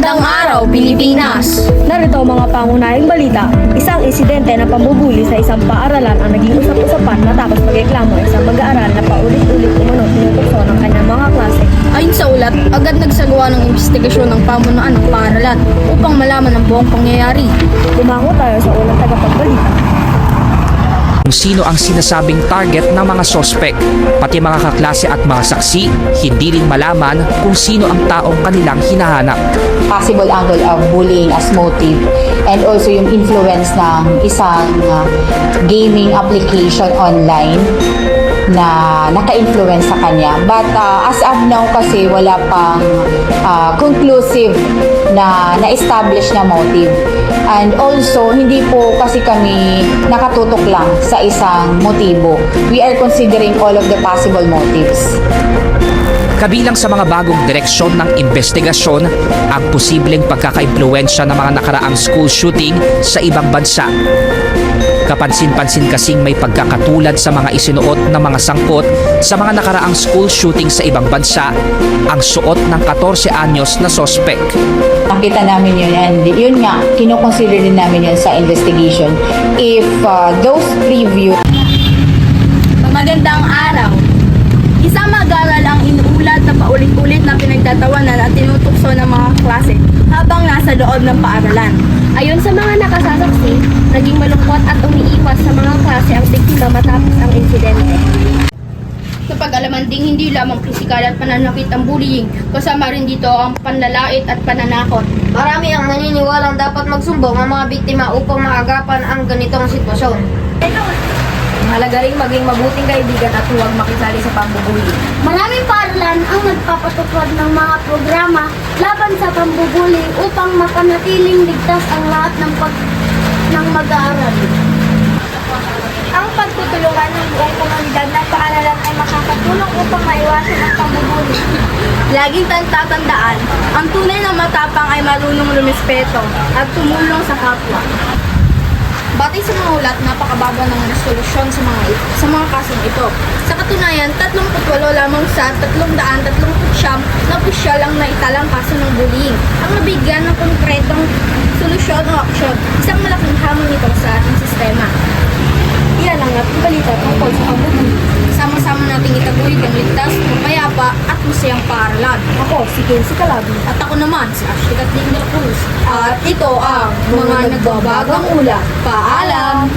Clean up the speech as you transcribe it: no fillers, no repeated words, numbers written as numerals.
Magandang araw, Pilipinas! Narito ang mga pangunahing balita. Isang insidente na pambubuli sa isang paaralan ang naging usap-usapan matapos magreklamo ng isang mag-aaral na paulit-ulit umunod tinutokso ng kanyang mga klase. Ayon sa ulat, agad nagsagawa ng investigasyon ng pamunuan ng paaralan upang malaman ang buong pangyayari. Dumako tayo sa unang tagapagbalita. Kung sino ang sinasabing target ng mga sospek, pati mga kaklase at mga saksi, hindi rin malaman kung sino ang taong kanilang hinahanap. Possible angle of bullying as motive and also yung influence ng isang gaming application online na naka-influence sa kanya. But as of now kasi wala pang conclusive na na-establish na motive. And also, hindi po kasi kami nakatutok lang sa isang motibo. We are considering all of the possible motives. Kabilang sa mga bagong direksyon ng investigasyon ang posibleng pagkaka-impluwensya ng mga nakaraang school shooting sa ibang bansa. Kapansin-pansin kasing may pagkakatulad sa mga isinuot ng mga sangkot sa mga nakaraang school shooting sa ibang bansa ang suot ng 14 anyos na sospek. Nakita namin yun and yun nga, kinoconsider din namin yun sa investigation. If those preview... Magandang araw! Isang mag-aaral ang inuulat na paulit-ulit na pinagtatawanan at tinutokso ng mga klase habang nasa loob ng paaralan. Ayon sa mga nakasasaksi, naging malungkot at umiiwas sa mga klase ang biktima matapos ang insidente. Sa pag-alaman ding hindi lamang pisikal at pananakit ang bullying, kasama rin dito ang panlalait at pananakot. Marami ang naniniwalang dapat magsumbong ang mga biktima upang maagapan ang ganitong sitwasyon. Mahalaga rin maging mabuting kaibigan at huwag makisali sa pambubuli. Maraming paaralan ang nagpapatupad ng mga programa laban sa pambubuli upang mapanatiling ligtas ang lahat ng mag-aaral. Ang pagtutulungan ng buong komunidad ng paaralan ay makakatulong upang maiwasan ang pambubuli. Laging tatandaan, ang tunay na matapang ay marunong lumispeto at tumulong sa kapwa. Batay sa mga ulat, napakababa ng resolusyon sa mga kasong ito. Sa katunayan, 38 lamang sa 339 na opisyal ang naitalang kaso ng bullying. Ang nabigyan ng konkretong solusyon o aksyon, isang malaking hamon ito sa ating sistema. Iyan ang ating balita tungkol sa pambubuli. Sama-sama nating itaguyod ang ligtas, mapayapa at masayang paaralan. Ako, si Kenzie Calabi. At ako naman, si Ashley Kathleen de la Cruz. At ito ang mga nagbabagang ulat. Paalam!